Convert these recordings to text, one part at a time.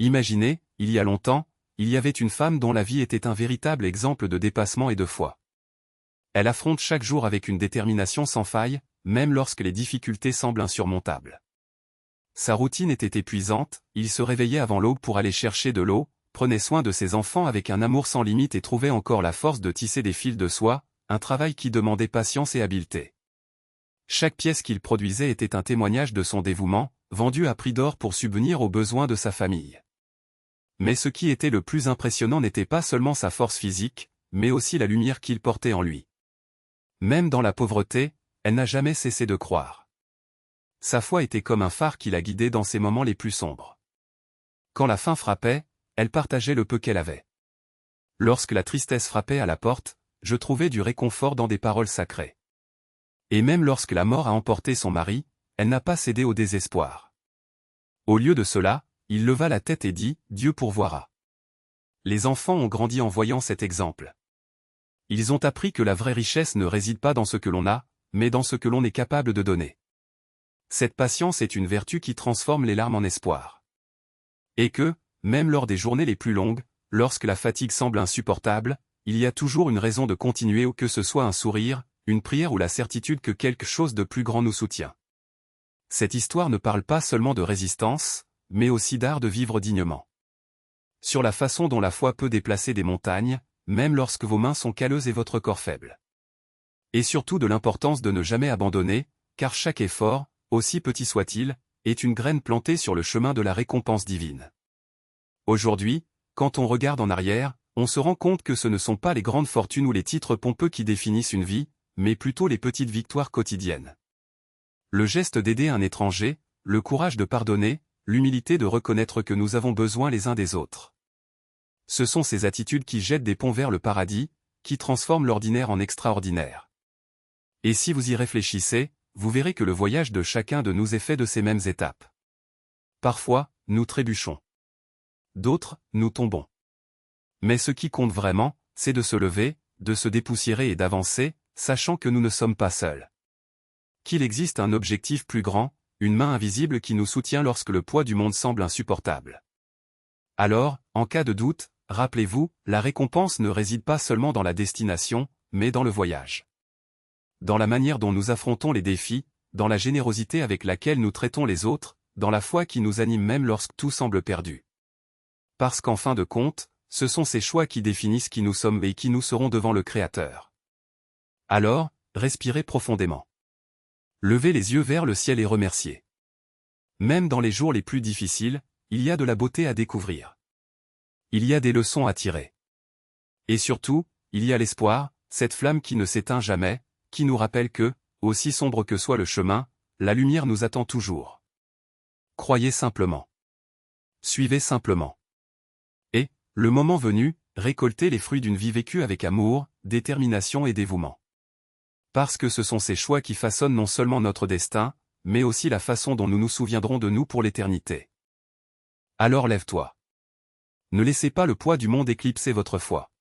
Imaginez, il y a longtemps, il y avait une femme dont la vie était un véritable exemple de dépassement et de foi. Elle affronte chaque jour avec une détermination sans faille, même lorsque les difficultés semblent insurmontables. Sa routine était épuisante, il se réveillait avant l'aube pour aller chercher de l'eau, prenait soin de ses enfants avec un amour sans limite et trouvait encore la force de tisser des fils de soie, un travail qui demandait patience et habileté. Chaque pièce qu'il produisait était un témoignage de son dévouement, vendu à prix d'or pour subvenir aux besoins de sa famille. Mais ce qui était le plus impressionnant n'était pas seulement sa force physique, mais aussi la lumière qu'il portait en lui. Même dans la pauvreté, elle n'a jamais cessé de croire. Sa foi était comme un phare qui la guidait dans ses moments les plus sombres. Quand la faim frappait, elle partageait le peu qu'elle avait. Lorsque la tristesse frappait à la porte, je trouvais du réconfort dans des paroles sacrées. Et même lorsque la mort a emporté son mari, elle n'a pas cédé au désespoir. Au lieu de cela, il leva la tête et dit, « Dieu pourvoira ». Les enfants ont grandi en voyant cet exemple. Ils ont appris que la vraie richesse ne réside pas dans ce que l'on a, mais dans ce que l'on est capable de donner. Cette patience est une vertu qui transforme les larmes en espoir. Et que, même lors des journées les plus longues, lorsque la fatigue semble insupportable, il y a toujours une raison de continuer ou que ce soit un sourire, une prière ou la certitude que quelque chose de plus grand nous soutient. Cette histoire ne parle pas seulement de résistance, mais aussi d'art de vivre dignement. Sur la façon dont la foi peut déplacer des montagnes, même lorsque vos mains sont calleuses et votre corps faible. Et surtout de l'importance de ne jamais abandonner, car chaque effort, aussi petit soit-il, est une graine plantée sur le chemin de la récompense divine. Aujourd'hui, quand on regarde en arrière, on se rend compte que ce ne sont pas les grandes fortunes ou les titres pompeux qui définissent une vie, mais plutôt les petites victoires quotidiennes. Le geste d'aider un étranger, le courage de pardonner, l'humilité de reconnaître que nous avons besoin les uns des autres. Ce sont ces attitudes qui jettent des ponts vers le paradis, qui transforment l'ordinaire en extraordinaire. Et si vous y réfléchissez, vous verrez que le voyage de chacun de nous est fait de ces mêmes étapes. Parfois, nous trébuchons. D'autres, nous tombons. Mais ce qui compte vraiment, c'est de se lever, de se dépoussiérer et d'avancer, sachant que nous ne sommes pas seuls. Qu'il existe un objectif plus grand, une main invisible qui nous soutient lorsque le poids du monde semble insupportable. Alors, en cas de doute, rappelez-vous, la récompense ne réside pas seulement dans la destination, mais dans le voyage. Dans la manière dont nous affrontons les défis, dans la générosité avec laquelle nous traitons les autres, dans la foi qui nous anime même lorsque tout semble perdu. Parce qu'en fin de compte, ce sont ces choix qui définissent qui nous sommes et qui nous serons devant le Créateur. Alors, respirez profondément. Levez les yeux vers le ciel et remerciez. Même dans les jours les plus difficiles, il y a de la beauté à découvrir. Il y a des leçons à tirer. Et surtout, il y a l'espoir, cette flamme qui ne s'éteint jamais, qui nous rappelle que, aussi sombre que soit le chemin, la lumière nous attend toujours. Croyez simplement. Suivez simplement. Et, le moment venu, récoltez les fruits d'une vie vécue avec amour, détermination et dévouement. Parce que ce sont ces choix qui façonnent non seulement notre destin, mais aussi la façon dont nous nous souviendrons de nous pour l'éternité. Alors lève-toi. Ne laissez pas le poids du monde éclipser votre foi.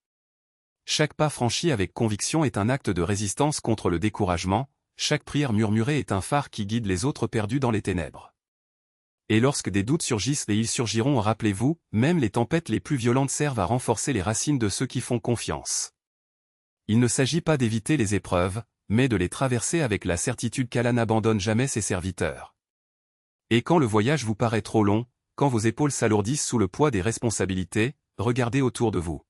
Chaque pas franchi avec conviction est un acte de résistance contre le découragement, chaque prière murmurée est un phare qui guide les autres perdus dans les ténèbres. Et lorsque des doutes surgissent et ils surgiront, rappelez-vous, même les tempêtes les plus violentes servent à renforcer les racines de ceux qui font confiance. Il ne s'agit pas d'éviter les épreuves, mais de les traverser avec la certitude qu'Allah n'abandonne jamais ses serviteurs. Et quand le voyage vous paraît trop long, quand vos épaules s'alourdissent sous le poids des responsabilités, regardez autour de vous.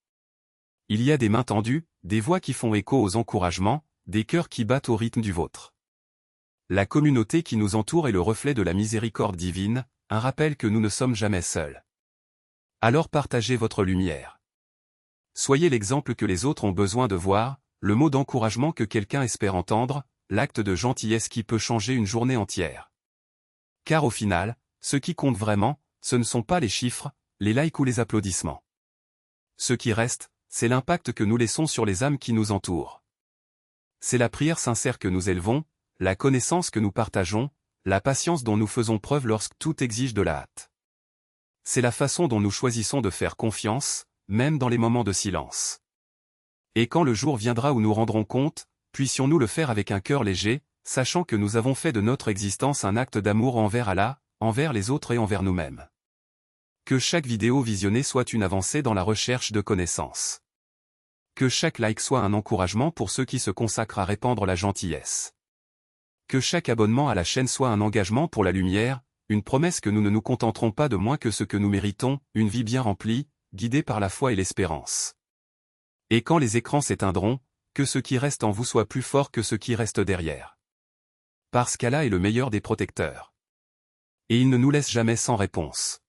Il y a des mains tendues, des voix qui font écho aux encouragements, des cœurs qui battent au rythme du vôtre. La communauté qui nous entoure est le reflet de la miséricorde divine, un rappel que nous ne sommes jamais seuls. Alors partagez votre lumière. Soyez l'exemple que les autres ont besoin de voir, le mot d'encouragement que quelqu'un espère entendre, l'acte de gentillesse qui peut changer une journée entière. Car au final, ce qui compte vraiment, ce ne sont pas les chiffres, les likes ou les applaudissements. Ce qui reste, c'est l'impact que nous laissons sur les âmes qui nous entourent. C'est la prière sincère que nous élevons, la connaissance que nous partageons, la patience dont nous faisons preuve lorsque tout exige de la hâte. C'est la façon dont nous choisissons de faire confiance, même dans les moments de silence. Et quand le jour viendra où nous rendrons compte, puissions-nous le faire avec un cœur léger, sachant que nous avons fait de notre existence un acte d'amour envers Allah, envers les autres et envers nous-mêmes. Que chaque vidéo visionnée soit une avancée dans la recherche de connaissances. Que chaque like soit un encouragement pour ceux qui se consacrent à répandre la gentillesse. Que chaque abonnement à la chaîne soit un engagement pour la lumière, une promesse que nous ne nous contenterons pas de moins que ce que nous méritons, une vie bien remplie, guidée par la foi et l'espérance. Et quand les écrans s'éteindront, que ce qui reste en vous soit plus fort que ce qui reste derrière. Parce qu'Allah est le meilleur des protecteurs. Et il ne nous laisse jamais sans réponse.